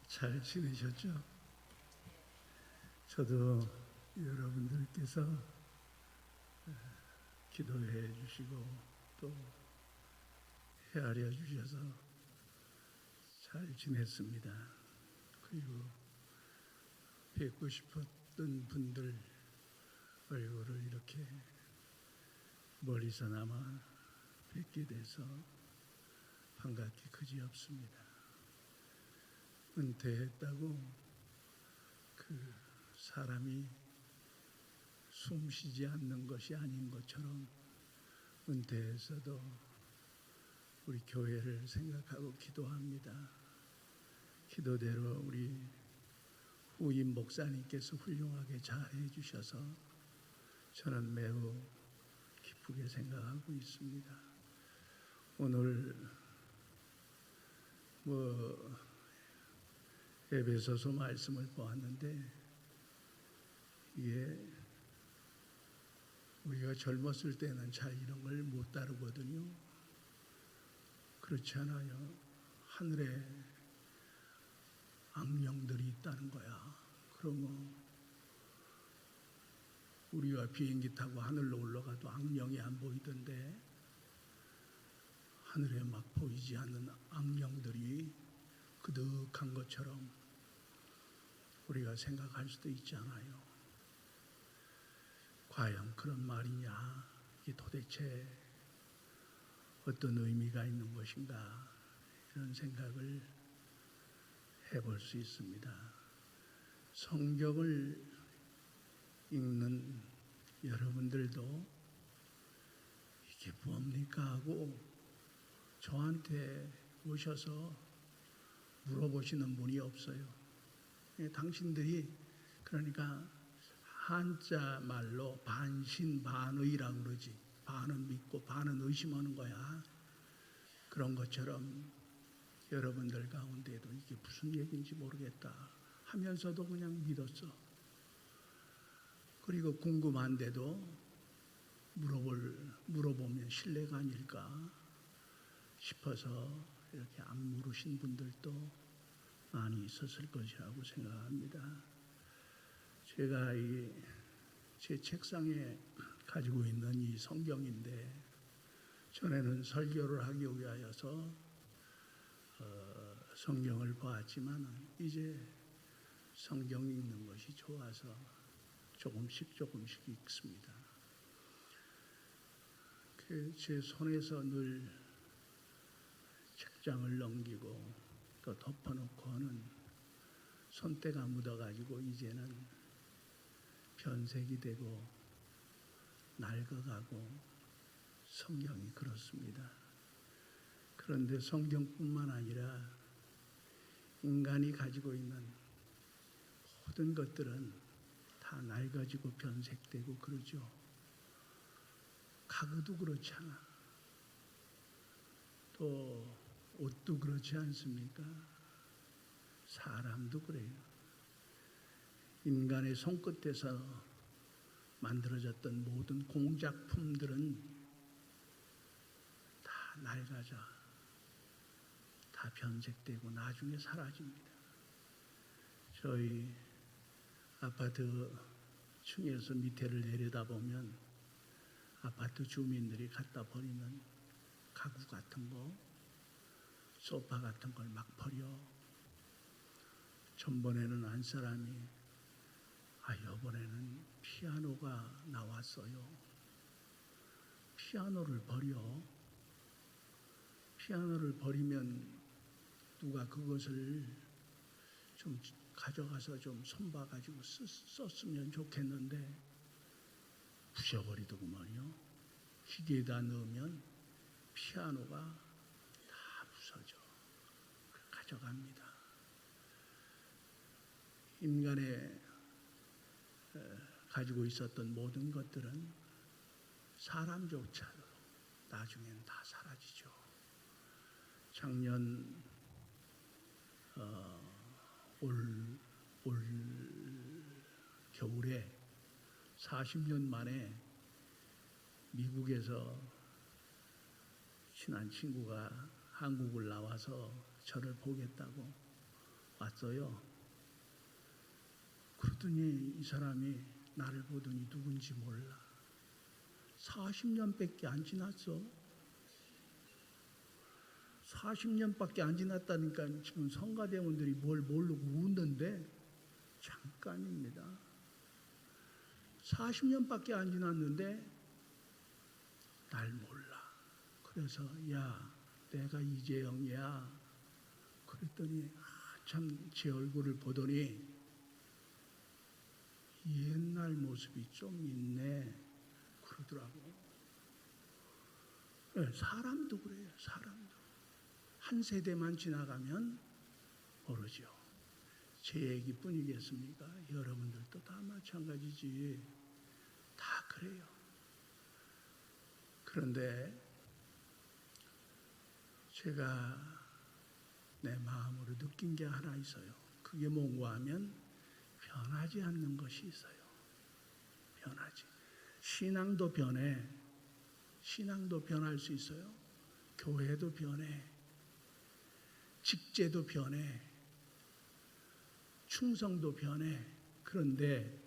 잘 지내셨죠? 저도 여러분들께서 기도해 주시고 또 헤아려 주셔서 잘 지냈습니다. 그리고 뵙고 싶었던 분들 얼굴을 이렇게 멀리서나마 뵙게 돼서 반갑기 그지없습니다. 은퇴했다고 그 사람이 숨 쉬지 않는 것이 아닌 것처럼 은퇴해서도 우리 교회를 생각하고 기도합니다. 기도대로 우리 후임 목사님께서 훌륭하게 잘해 주셔서 저는 매우 기쁘게 생각하고 있습니다. 오늘 에베소서 말씀을 보았는데 이게 우리가 젊었을 때는 잘 이런 걸 못 다루거든요. 그렇지 않아요. 하늘에 악령들이 있다는 거야. 그러면 우리가 비행기 타고 하늘로 올라가도 악령이 안 보이던데 하늘에 막 보이지 않는 악령들이 그득한 것처럼 우리가 생각할 수도 있잖아요. 과연 그런 말이냐? 이게 도대체 어떤 의미가 있는 것인가? 이런 생각을 해볼 수 있습니다. 성경을 읽는 여러분들도 이게 뭡니까 하고 저한테 오셔서 물어보시는 분이 없어요. 당신들이 그러니까 한자 말로 반신반의라고 그러지. 반은 믿고 반은 의심하는 거야. 그런 것처럼 여러분들 가운데도 이게 무슨 얘기인지 모르겠다 하면서도 그냥 믿었어. 그리고 궁금한데도 물어보면 신뢰가 아닐까 싶어서 이렇게 안 물으신 분들도 많이 있었을 것이라고 생각합니다. 제가 제 책상에 가지고 있는 이 성경인데 전에는 설교를 하기 위하여서 성경을 보았지만 이제 성경 읽는 것이 좋아서 조금씩 읽습니다. 제 손에서 늘 책장을 넘기고 또 덮어놓고 하는 손때가 묻어가지고 이제는 변색이 되고 낡아가고 성경이 그렇습니다. 그런데 성경뿐만 아니라 인간이 가지고 있는 모든 것들은 다 낡아지고 변색되고 그러죠. 가구도 그렇잖아. 또 옷도 그렇지 않습니까? 사람도 그래요. 인간의 손끝에서 만들어졌던 모든 공작품들은 다 낡아져, 다 변색되고 나중에 사라집니다. 저희 아파트 층에서 밑에를 내려다보면 아파트 주민들이 갖다 버리는 가구 같은 거, 소파 같은 걸 막 버려. 전번에는 한 사람이 이번에는 피아노가 나왔어요. 피아노를 버려. 피아노를 버리면 누가 그것을 좀 가져가서 좀 손봐가지고 썼으면 좋겠는데 부셔버리더구만요. 기계에다 넣으면 피아노가 다 부서져. 가져갑니다. 인간의 가지고 있었던 모든 것들은 사람조차도 나중엔 다 사라지죠. 작년 올 겨울에 40년 만에 미국에서 친한 친구가 한국을 나와서 저를 보겠다고 왔어요. 그러더니 이 사람이 나를 보더니 누군지 몰라. 40년밖에 안 지났어. 40년밖에 안 지났다니까 지금 성가대원들이 뭘 모르고 웃는데 잠깐입니다. 40년밖에 안 지났는데 날 몰라. 그래서 야, 내가 이재영이야. 그랬더니 참 제 얼굴을 보더니 옛날 모습이 좀 있네 그러더라고. 사람도 그래요. 사람도 한 세대만 지나가면 모르죠. 제 얘기뿐이겠습니까? 여러분들도 다 마찬가지지. 다 그래요. 그런데 제가 내 마음으로 느낀 게 하나 있어요. 그게 뭔가 하면 변하지 않는 것이 있어요. 변하지. 신앙도 변해. 신앙도 변할 수 있어요. 교회도 변해. 직제도 변해. 충성도 변해. 그런데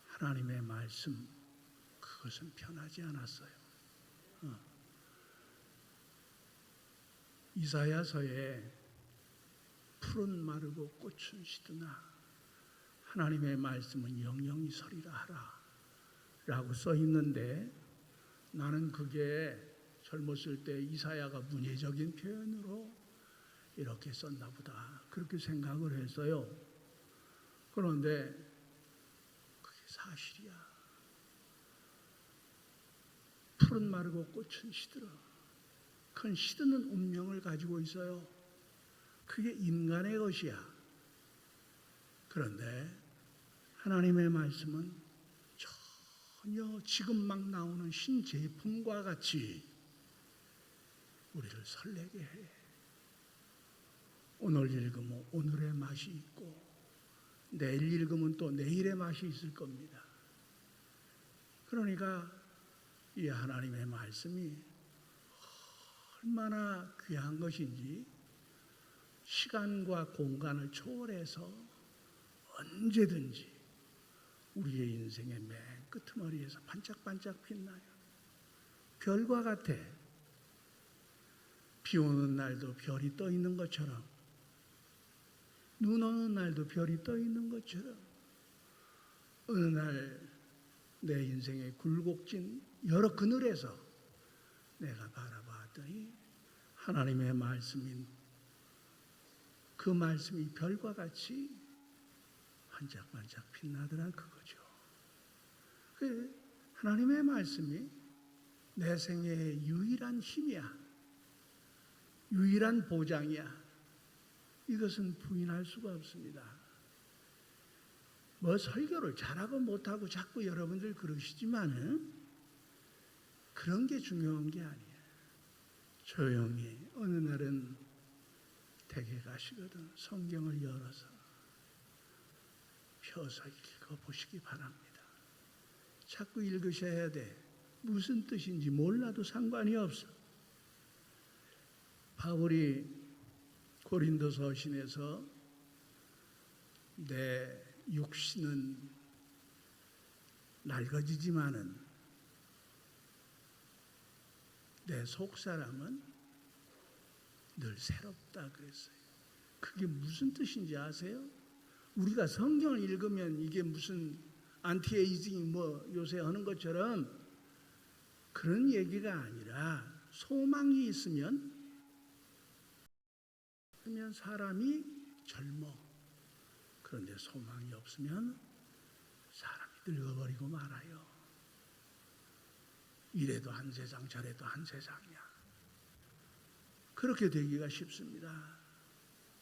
하나님의 말씀, 그것은 변하지 않았어요. 이사야서에 푸른 마르고 꽃은 시드나 하나님의 말씀은 영영이 서리라 하라 라고 써 있는데, 나는 그게 젊었을 때 이사야가 문예적인 표현으로 이렇게 썼나 보다 그렇게 생각을 했어요. 그런데 그게 사실이야. 푸른 마르고 꽃은 시들어. 그건 시드는 운명을 가지고 있어요. 그게 인간의 것이야. 그런데 하나님의 말씀은 전혀 지금 막 나오는 신제품과 같이 우리를 설레게 해. 오늘 읽으면 오늘의 맛이 있고 내일 읽으면 또 내일의 맛이 있을 겁니다. 그러니까 이 하나님의 말씀이 얼마나 귀한 것인지 시간과 공간을 초월해서 언제든지 우리의 인생의 맨 끄트머리에서 반짝반짝 빛나요. 별과 같아. 비 오는 날도 별이 떠 있는 것처럼, 눈 오는 날도 별이 떠 있는 것처럼, 어느 날 내 인생의 굴곡진 여러 그늘에서 내가 바라봤더니 하나님의 말씀인 그 말씀이 별과 같이 반짝반짝 빛나더라 그거죠. 하나님의 말씀이 내 생애의 유일한 힘이야. 유일한 보장이야. 이것은 부인할 수가 없습니다. 뭐 설교를 잘하고 못하고 자꾸 여러분들 그러시지만은 그런 게 중요한 게 아니에요. 조용히 어느 날은 댁에 가시거든 성경을 열어서 펴서 읽어보시기 바랍니다. 자꾸 읽으셔야 돼. 무슨 뜻인지 몰라도 상관이 없어. 바울이 고린도 서신에서 내 육신은 낡아지지만은 내 속사람은 늘 새롭다 그랬어요. 그게 무슨 뜻인지 아세요? 우리가 성경을 읽으면 이게 무슨 안티에이징 뭐 요새 하는 것처럼 그런 얘기가 아니라 소망이 있으면 사람이 젊어. 그런데 소망이 없으면 사람이 늙어버리고 말아요. 이래도 한 세상 저래도 한 세상이야. 그렇게 되기가 쉽습니다.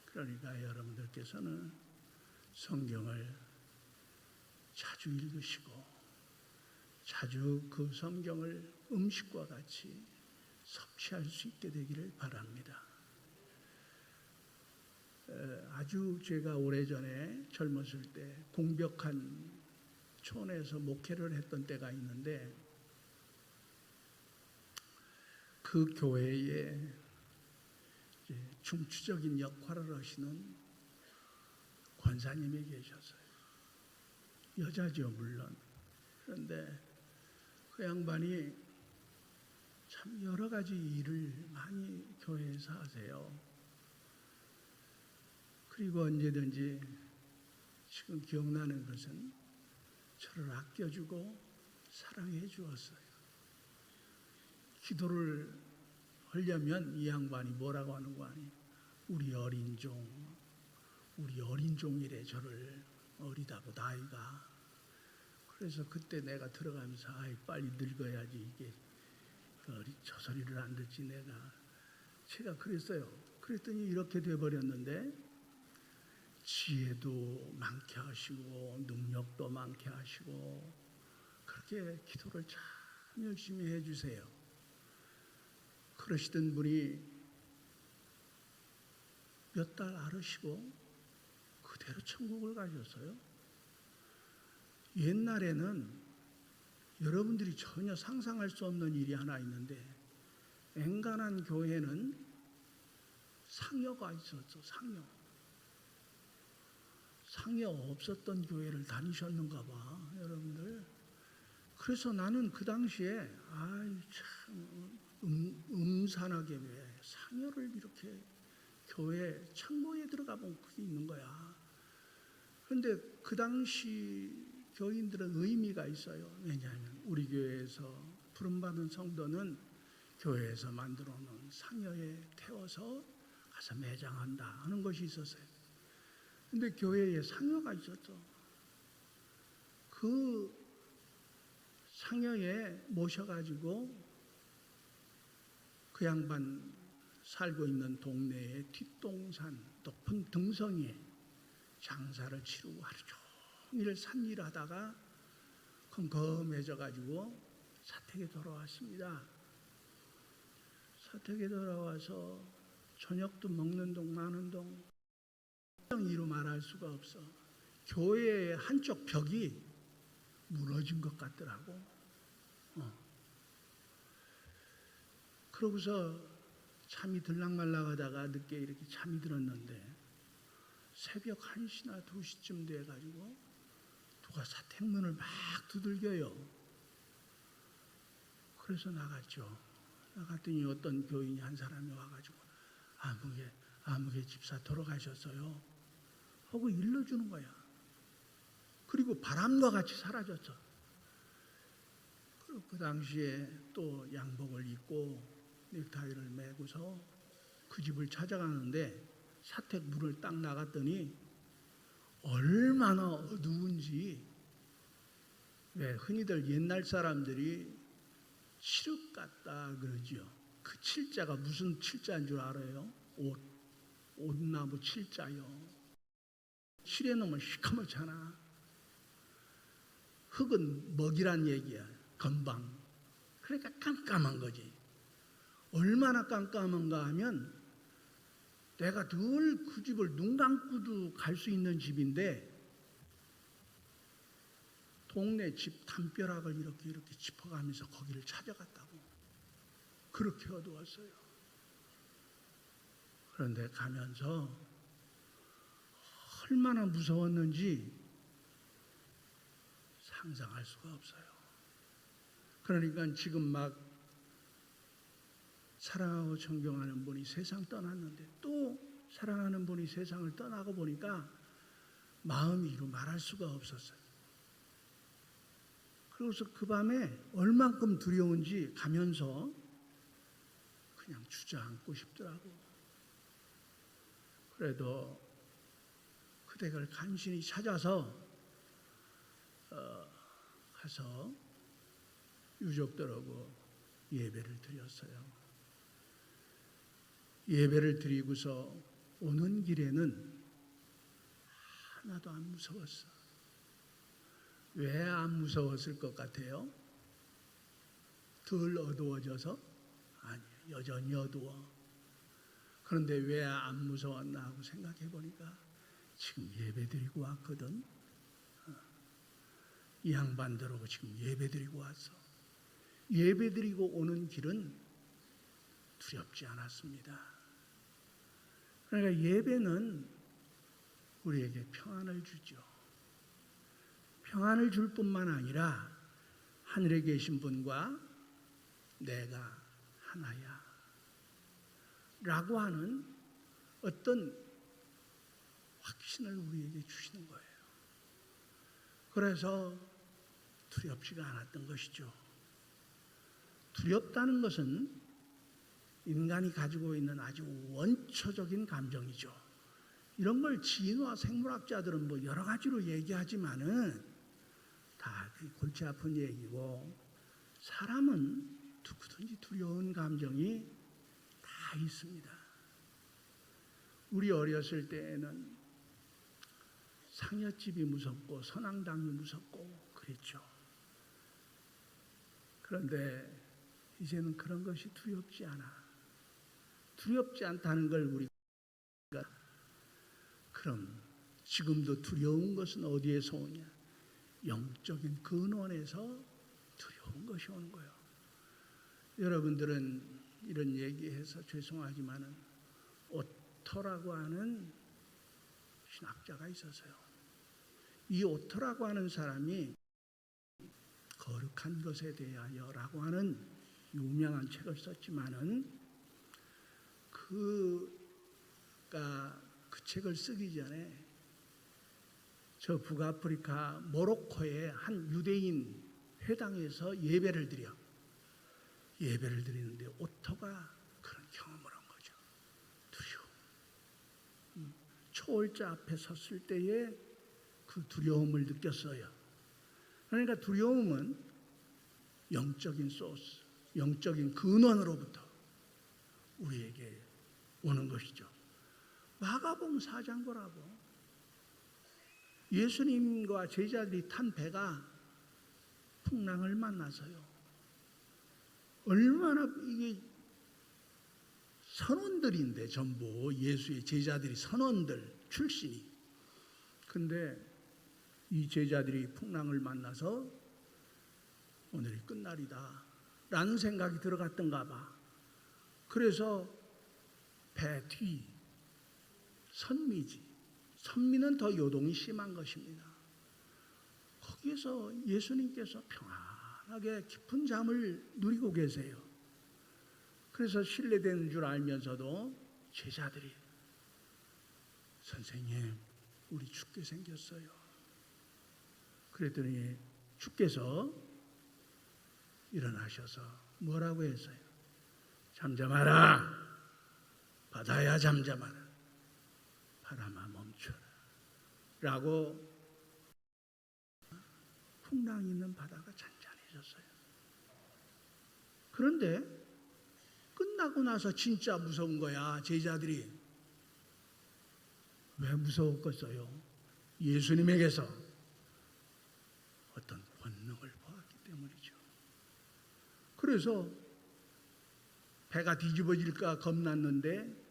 그러니까 여러분들께서는 성경을 자주 읽으시고 자주 그 성경을 음식과 같이 섭취할 수 있게 되기를 바랍니다. 아주 제가 오래전에 젊었을 때 공벽한 촌에서 목회를 했던 때가 있는데 그 교회에 이제 중추적인 역할을 하시는 권사님이 계셨어요. 여자죠, 물론. 그런데 그 양반이 참 여러 가지 일을 많이 교회에서 하세요. 그리고 언제든지 지금 기억나는 것은 저를 아껴주고 사랑해 주었어요. 기도를 하려면 이 양반이 뭐라고 하는 거 아니에요? 우리 어린 종이래. 저를 어리다고 나이가. 그래서 그때 내가 들어가면서 아이 빨리 늙어야지 이게 저 소리를 안 듣지 제가 그랬어요. 그랬더니 이렇게 돼버렸는데 지혜도 많게 하시고 능력도 많게 하시고 그렇게 기도를 참 열심히 해주세요. 그러시던 분이 몇 달 앓으시고 그대로 천국을 가셨어요. 옛날에는 여러분들이 전혀 상상할 수 없는 일이 하나 있는데 앵간한 교회는 상여가 있었죠. 상여 없었던 교회를 다니셨는가 봐, 여러분들. 그래서 나는 그 당시에 참 음산하게 왜 상여를 이렇게 교회 창고에 들어가 보면 그게 있는 거야. 그런데 그 당시 교인들은 의미가 있어요. 왜냐하면 우리 교회에서 부름받은 성도는 교회에서 만들어 놓은 상여에 태워서 가서 매장한다 하는 것이 있었어요. 근데 교회에 상여가 있었죠. 그 상여에 모셔가지고 그 양반 살고 있는 동네의 뒷동산 높은 등성이에 장사를 치르고 하루 종일 산일 하다가 컴컴해져가지고 사택에 돌아왔습니다. 사택에 돌아와서 저녁도 먹는 동 마는 동 이루 말할 수가 없어. 교회의 한쪽 벽이 무너진 것 같더라고. 그러고서 잠이 들락말락하다가 늦게 이렇게 잠이 들었는데 새벽 1시나 2시쯤 돼가지고 누가 사택문을 막 두들겨요. 그래서 나갔죠. 나갔더니 어떤 교인이 한 사람이 와가지고 아무개 집사 돌아가셨어요 하고 일러주는 거야. 그리고 바람과 같이 사라졌죠. 그리고 그 당시에 또 양복을 입고 넥타이를 매고서 그 집을 찾아가는데 사택 문을 딱 나갔더니 얼마나 어두운지, 왜 흔히들 옛날 사람들이 칠흑 같다 그러죠. 그 칠자가 무슨 칠자인 줄 알아요? 옷나무 칠자요. 칠해 놓으면 시커멓잖아. 흙은 먹이란 얘기야. 건방. 그러니까 깜깜한 거지. 얼마나 깜깜한가 하면 내가 늘 그 집을 눈 감고도 갈 수 있는 집인데 동네 집 담벼락을 이렇게 짚어가면서 거기를 찾아갔다고. 그렇게 어두웠어요. 그런데 가면서 얼마나 무서웠는지 상상할 수가 없어요. 그러니까 지금 막 사랑하고 존경하는 분이 세상 떠났는데 또 사랑하는 분이 세상을 떠나고 보니까 마음이 이루 말할 수가 없었어요. 그래서 그 밤에 얼만큼 두려운지 가면서 그냥 주저앉고 싶더라고. 그래도 그 댁을 간신히 찾아서 가서 유족들하고 예배를 드렸어요. 예배를 드리고서 오는 길에는 하나도 안 무서웠어. 왜 안 무서웠을 것 같아요? 덜 어두워져서? 아니, 여전히 어두워. 그런데 왜 안 무서웠나 하고 생각해 보니까 지금 예배 드리고 왔거든. 이 양반들하고 지금 예배 드리고 왔어. 예배 드리고 오는 길은 두렵지 않았습니다. 그러니까 예배는 우리에게 평안을 주죠. 평안을 줄 뿐만 아니라 하늘에 계신 분과 내가 하나야 라고 하는 어떤 확신을 우리에게 주시는 거예요. 그래서 두렵지가 않았던 것이죠. 두렵다는 것은 인간이 가지고 있는 아주 원초적인 감정이죠. 이런 걸 지인과 생물학자들은 뭐 여러 가지로 얘기하지만은 다 골치 아픈 얘기고, 사람은 누구든지 두려운 감정이 다 있습니다. 우리 어렸을 때에는 상여집이 무섭고 선앙당이 무섭고 그랬죠. 그런데 이제는 그런 것이 두렵지 않아. 두렵지 않다는 걸 우리가, 그럼 지금도 두려운 것은 어디에서 오냐? 영적인 근원에서 두려운 것이 오는 거예요. 여러분들은 이런 얘기해서 죄송하지만은 오토라고 하는 신학자가 있었어요. 이 오토라고 하는 사람이 거룩한 것에 대하여라고 하는 유명한 책을 썼지만은 그 책을 쓰기 전에 저 북아프리카 모로코의 한 유대인 회당에서 예배를 드리는데 오토가 그런 경험을 한 거죠. 두려움. 초월자 앞에 섰을 때의 그 두려움을 느꼈어요. 그러니까 두려움은 영적인 소스, 영적인 근원으로부터 우리에게 오는 것이죠. 마가복음 4장 보라고. 예수님과 제자들이 탄 배가 풍랑을 만나서요. 얼마나 이게 선원들인데, 전부 예수의 제자들이 선원들 출신이. 근데 이 제자들이 풍랑을 만나서 오늘이 끝날이다 라는 생각이 들어갔던가 봐. 그래서 배 뒤 선미는 더 요동이 심한 것입니다. 거기에서 예수님께서 평안하게 깊은 잠을 누리고 계세요. 그래서 신뢰되는 줄 알면서도 제자들이, 선생님 우리 죽게 생겼어요. 그랬더니 주께서 일어나셔서 뭐라고 했어요? 잠잠하라. 바다야 잠잠하라. 바람아 멈춰라. 라고 풍랑 있는 바다가 잔잔해졌어요. 그런데 끝나고 나서 진짜 무서운 거야. 제자들이 왜 무서웠겠어요? 예수님에게서 어떤 권능을 보았기 때문이죠. 그래서 배가 뒤집어질까 겁났는데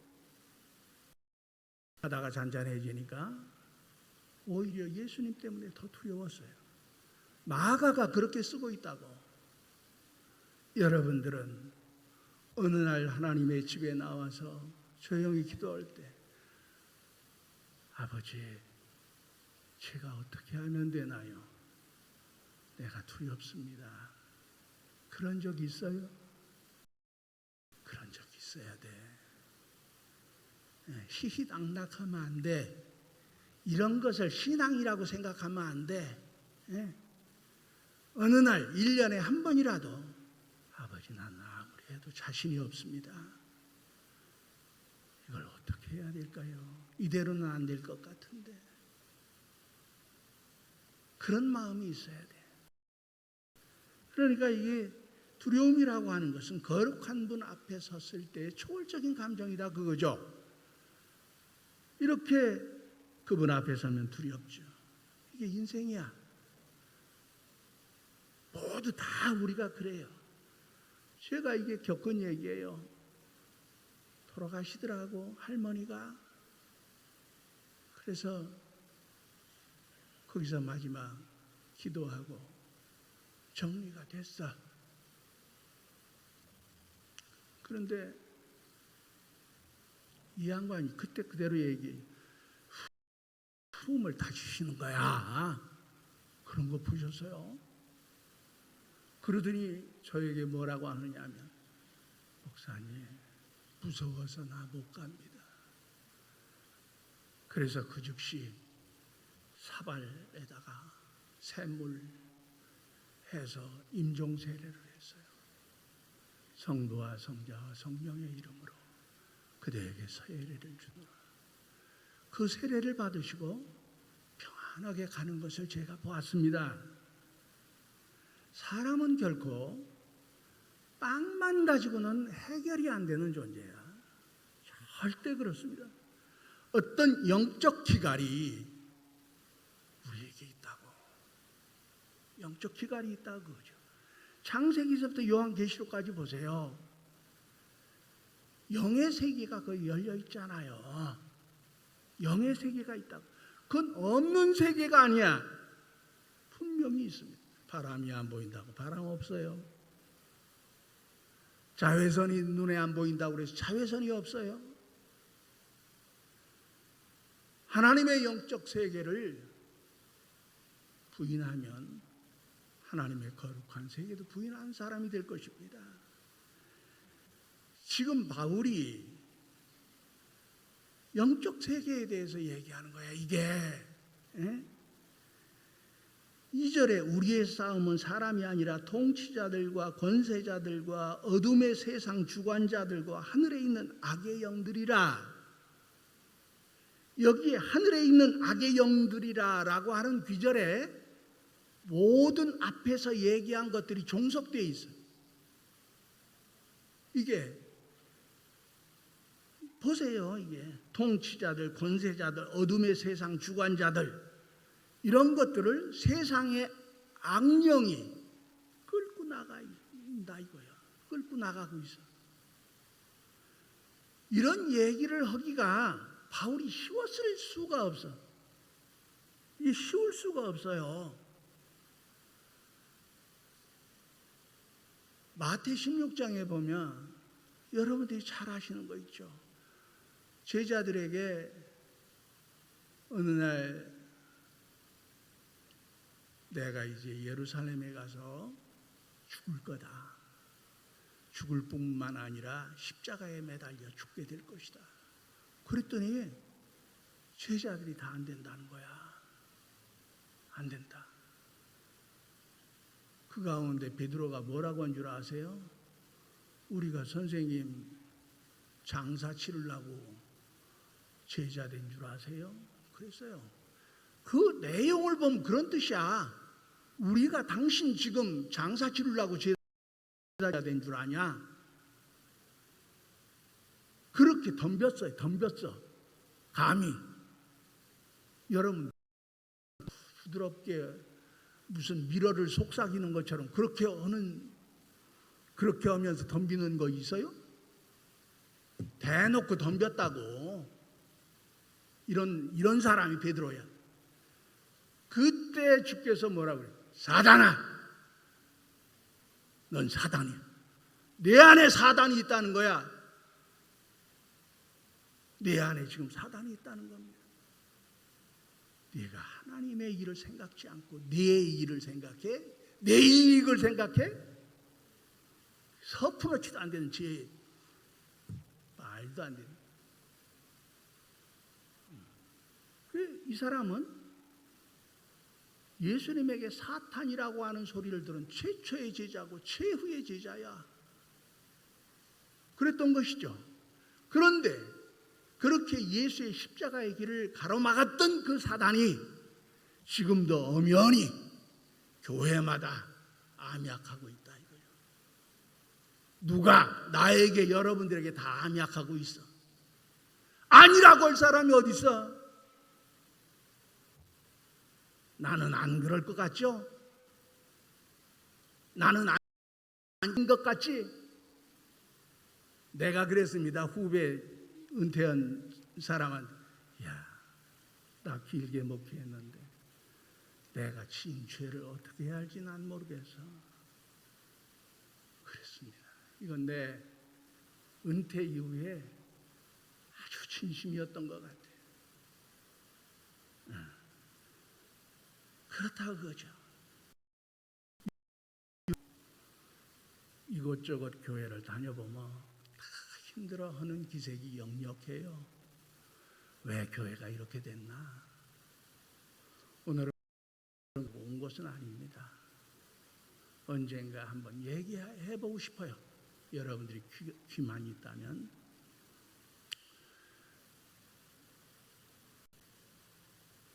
바다가 잔잔해지니까 오히려 예수님 때문에 더 두려웠어요. 마가가 그렇게 쓰고 있다고. 여러분들은 어느 날 하나님의 집에 나와서 조용히 기도할 때, 아버지, 제가 어떻게 하면 되나요? 내가 두렵습니다. 그런 적 있어요? 그런 적 있어야 돼. 희희낙낙하면 안 돼. 이런 것을 신앙이라고 생각하면 안 돼. 어느 날 1년에 한 번이라도, 아버지 난 아무리 해도 자신이 없습니다. 이걸 어떻게 해야 될까요? 이대로는 안 될 것 같은데. 그런 마음이 있어야 돼. 그러니까 이게 두려움이라고 하는 것은 거룩한 분 앞에 섰을 때의 초월적인 감정이다 그거죠. 이렇게 그분 앞에 서면 두렵죠. 이게 인생이야. 모두 다 우리가 그래요. 제가 이게 겪은 얘기예요. 돌아가시더라고, 할머니가. 그래서 거기서 마지막 기도하고 정리가 됐어. 그런데 이 양반이 그때 그대로 숨을 다치시는 거야. 그런 거 보셨어요? 그러더니 저에게 뭐라고 하느냐 하면, 목사님 무서워서 나 못 갑니다. 그래서 그 즉시 사발에다가 샘물 해서 임종세례를 했어요. 성부와 성자와 성령의 이름으로 그대에게 세례를 주노라. 그 세례를 받으시고 평안하게 가는 것을 제가 보았습니다. 사람은 결코 빵만 가지고는 해결이 안 되는 존재야. 절대 그렇습니다. 어떤 영적 기갈이 우리에게 있다고. 영적 기갈이 있다고 그러죠. 창세기서부터 요한계시록까지 보세요. 영의 세계가 거의 열려 있잖아요. 영의 세계가 있다고. 그건 없는 세계가 아니야. 분명히 있습니다. 바람이 안 보인다고 바람 없어요. 자외선이 눈에 안 보인다고 그래서 자외선이 없어요. 하나님의 영적 세계를 부인하면 하나님의 거룩한 세계도 부인한 사람이 될 것입니다. 지금 바울이 영적 세계에 대해서 얘기하는 거야. 이게 2절에 우리의 싸움은 사람이 아니라 통치자들과 권세자들과 어둠의 세상 주관자들과 하늘에 있는 악의 영들이라. 여기에 하늘에 있는 악의 영들이라 라고 하는 귀절에 모든 앞에서 얘기한 것들이 종속되어 있어요. 이게 보세요. 이게 통치자들, 권세자들, 어둠의 세상 주관자들, 이런 것들을 세상의 악령이 끌고 나간다 이거야. 끌고 나가고 있어. 이런 얘기를 하기가 바울이 쉬웠을 수가 없어. 이게 쉬울 수가 없어요. 마태 16장에 보면 여러분들이 잘 아시는 거 있죠. 제자들에게 어느 날 내가 이제 예루살렘에 가서 죽을 거다. 죽을 뿐만 아니라 십자가에 매달려 죽게 될 것이다. 그랬더니 제자들이 다 안 된다는 거야. 안 된다. 그 가운데 베드로가 뭐라고 한 줄 아세요? 우리가 선생님 장사 치르려고 제자 된 줄 아세요? 그랬어요. 그 내용을 보면 그런 뜻이야. 우리가 당신 지금 장사 치르려고 제자 된 줄 아냐? 그렇게 덤볐어요. 덤볐어. 감히. 여러분 부드럽게 무슨 미러를 속삭이는 것처럼 그렇게 하면서 덤비는 거 있어요? 대놓고 덤볐다고. 이런 사람이 베드로야. 그때 주께서 뭐라고 그래요? 사단아, 넌 사단이야. 내 안에 사단이 있다는 거야. 내 안에 지금 사단이 있다는 겁니다. 네가 하나님의 일을 생각지 않고 내 일을 생각해? 내 이익을 생각해? 서투르지도 안 되는 죄. 말도 안 되는. 이 사람은 예수님에게 사탄이라고 하는 소리를 들은 최초의 제자고 최후의 제자야. 그랬던 것이죠. 그런데 그렇게 예수의 십자가의 길을 가로막았던 그 사단이 지금도 엄연히 교회마다 암약하고 있다 이거예요. 누가 나에게 여러분들에게 다 암약하고 있어. 아니라고 할 사람이 어디 있어? 나는 안 그럴 것 같죠? 나는 아닌 것 같지? 내가 그랬습니다. 후배 은퇴한 사람한테, 야, 나 길게 목회했는데 내가 진 죄를 어떻게 해야 할지 난 모르겠어. 그랬습니다. 이건 내 은퇴 이후에 아주 진심이었던 것 같아요. 그렇다고 그거죠. 이곳저곳 교회를 다녀보면 다 힘들어하는 기색이 역력해요. 왜 교회가 이렇게 됐나? 오늘은 온 것은 아닙니다. 언젠가 한번 얘기해보고 싶어요. 여러분들이 귀만 있다면.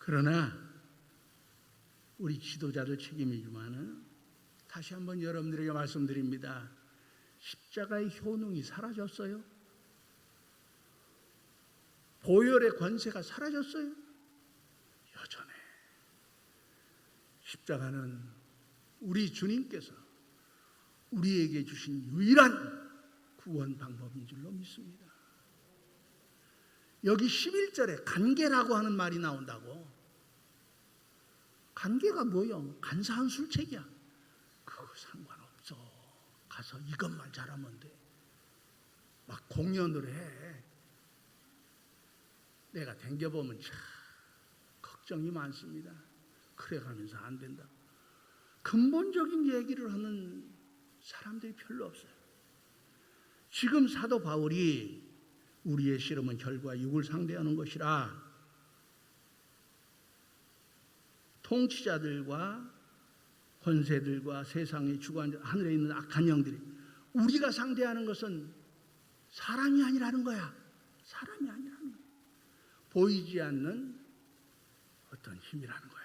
그러나 우리 지도자들 책임이지만은 다시 한번 여러분들에게 말씀드립니다. 십자가의 효능이 사라졌어요? 보혈의 권세가 사라졌어요? 여전해. 십자가는 우리 주님께서 우리에게 주신 유일한 구원 방법인 줄로 믿습니다. 여기 11절에 간계라고 하는 말이 나온다고. 간계가 뭐요? 간사한 술책이야. 그거 상관없어. 가서 이것만 잘하면 돼. 막 공연을 해. 내가 댕겨보면 참 걱정이 많습니다. 그래가면서 안 된다. 근본적인 얘기를 하는 사람들이 별로 없어요. 지금 사도 바울이 우리의 씨름은 혈과 육을 상대하는 것이라 통치자들과 권세들과 세상의 주관, 하늘에 있는 악한 영들이 우리가 상대하는 것은 사람이 아니라는 거야. 사람이 아니라는 거야. 보이지 않는 어떤 힘이라는 거야.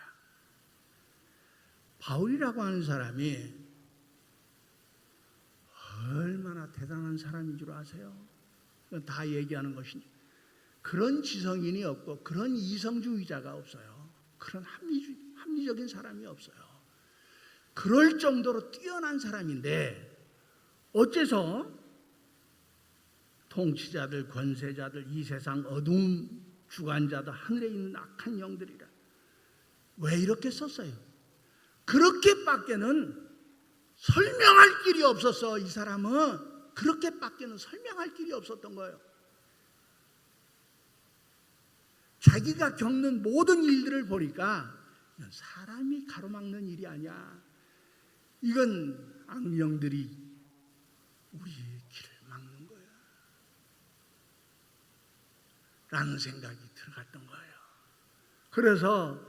바울이라고 하는 사람이 얼마나 대단한 사람인 줄 아세요? 다 얘기하는 것이니 그런 지성인이 없고 그런 이성주의자가 없어요. 그런 합리적인 사람이 없어요. 그럴 정도로 뛰어난 사람인데 어째서 통치자들, 권세자들, 이 세상 어두운 주관자들, 하늘에 있는 악한 영들이라 왜 이렇게 썼어요? 그렇게밖에는 설명할 길이 없었어. 이 사람은 그렇게밖에는 설명할 길이 없었던 거예요. 자기가 겪는 모든 일들을 보니까 이건 사람이 가로막는 일이 아니야. 이건 악령들이 우리의 길을 막는 거야 라는 생각이 들어갔던 거예요. 그래서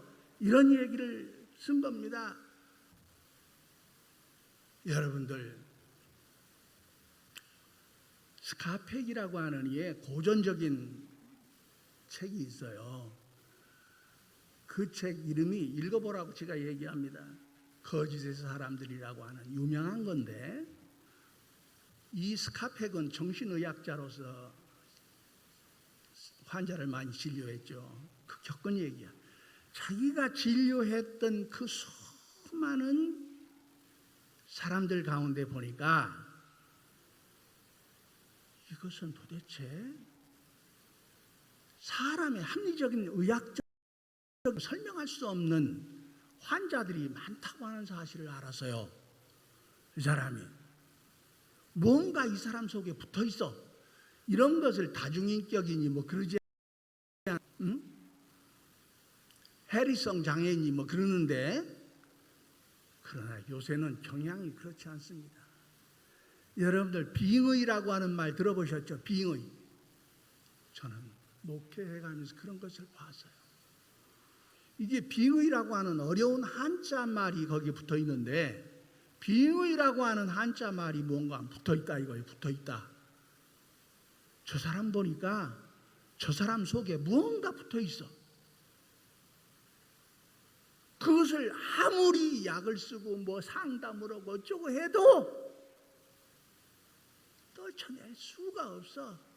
이런 얘기를 쓴 겁니다. 여러분들 스카펙이라고 하는 이의 고전적인 책이 있어요. 그 책 이름이 읽어보라고 제가 얘기합니다. 거짓의 사람들이라고 하는 유명한 건데 이 스카펙은 정신의학자로서 환자를 많이 진료했죠. 그 겪은 얘기야. 자기가 진료했던 그 수많은 사람들 가운데 보니까 이것은 도대체 사람의 합리적인 의학적 설명할 수 없는 환자들이 많다고 하는 사실을 알았어요. 이 사람이 뭔가 이 사람 속에 붙어 있어. 이런 것을 다중인격이니 뭐 그러지 응? 해리성 장애인이 뭐 그러는데 그러나 요새는 경향이 그렇지 않습니다. 여러분들 빙의라고 하는 말 들어보셨죠? 빙의. 저는 목회해가면서 그런 것을 봤어요. 이게 빙의라고 하는 어려운 한자 말이 거기에 붙어 있는데 빙의라고 하는 한자 말이 뭔가 붙어 있다 이거예요. 붙어 있다. 저 사람 보니까 저 사람 속에 무언가 붙어 있어. 그것을 아무리 약을 쓰고 뭐 상담을 하고 어쩌고 해도 떨쳐낼 수가 없어.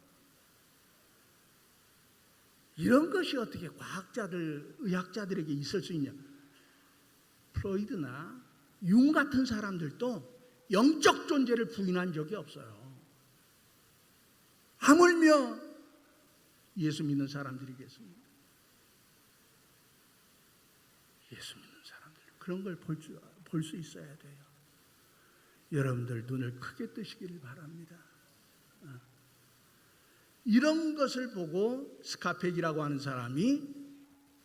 이런 것이 어떻게 과학자들, 의학자들에게 있을 수 있냐? 프로이드나 융 같은 사람들도 영적 존재를 부인한 적이 없어요. 하물며 예수 믿는 사람들이겠습니까? 예수 믿는 사람들 그런 걸 볼 수 있어야 돼요. 여러분들 눈을 크게 뜨시기를 바랍니다. 이런 것을 보고 스카펙이라고 하는 사람이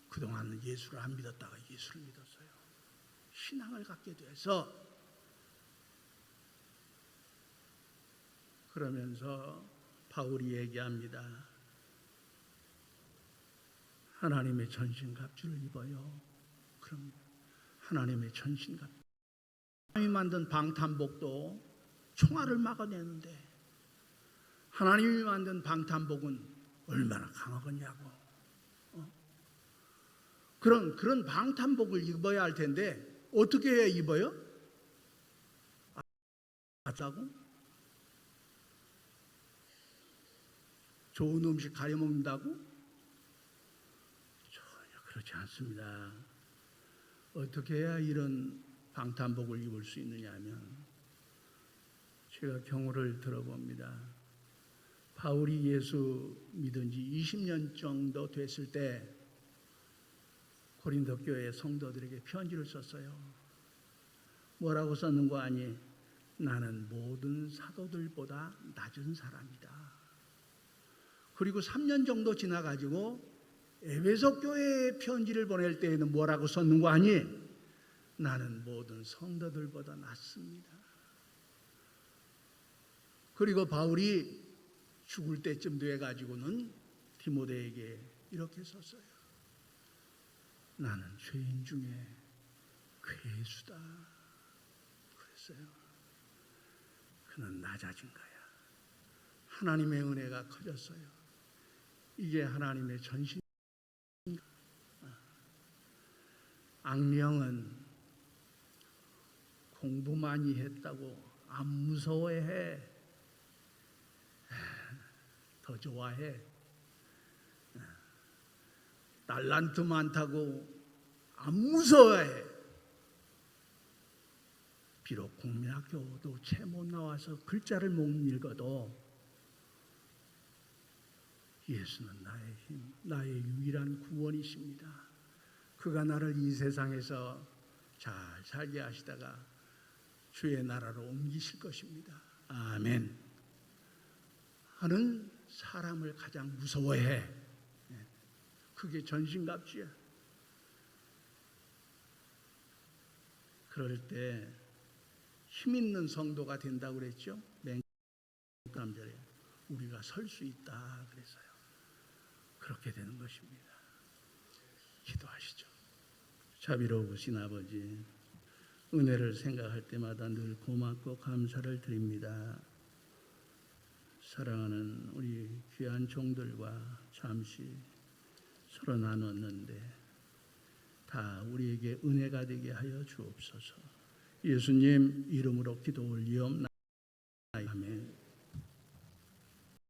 그동안 예수를 안 믿었다가 예수를 믿었어요. 신앙을 갖게 돼서 그러면서 바울이 얘기합니다. 하나님의 전신갑주를 입어요. 그럼 하나님의 전신갑주. 하나님이 만든 방탄복도 총알을 막아내는데 하나님이 만든 방탄복은 얼마나 강하겠냐고. 그런 방탄복을 입어야 할 텐데 어떻게 해야 입어요? 아다고? 좋은 음식 가려 먹는다고? 전혀 그렇지 않습니다. 어떻게 해야 이런 방탄복을 입을 수 있느냐 하면 제가 경우를 들어봅니다. 바울이 예수 믿은 지 20년 정도 됐을 때 고린도 교회 성도들에게 편지를 썼어요. 뭐라고 썼는 거 아니? 나는 모든 사도들보다 낮은 사람이다. 그리고 3년 정도 지나가지고 에베소 교회에 편지를 보낼 때에는 뭐라고 썼는 거 아니? 나는 모든 성도들보다 낫습니다. 그리고 바울이 죽을 때쯤 돼가지고는 디모데에게 이렇게 썼어요. 나는 죄인 중에 괴수다. 그랬어요. 그는 낮아진 거야. 하나님의 은혜가 커졌어요. 이게 하나님의 전신. 악령은 공부 많이 했다고 안 무서워해. 더 좋아해. 달란트 많다고 안 무서워해. 비록 국민학교도 채 못 나와서 글자를 못 읽어도 예수는 나의 힘, 나의 유일한 구원이십니다. 그가 나를 이 세상에서 잘 살게 하시다가 주의 나라로 옮기실 것입니다. 아멘. 하는 사람을 가장 무서워해. 그게 전신갑주야. 그럴 때 힘 있는 성도가 된다고 그랬죠. 맨 3절에 우리가 설 수 있다 그랬어요. 그렇게 되는 것입니다. 기도하시죠. 자비로우신 아버지, 은혜를 생각할 때마다 늘 고맙고 감사를 드립니다. 사랑하는 우리 귀한 종들과 잠시 서로 나눴는데 다 우리에게 은혜가 되게 하여 주옵소서. 예수님 이름으로 기도 올리옵나이다. 아멘.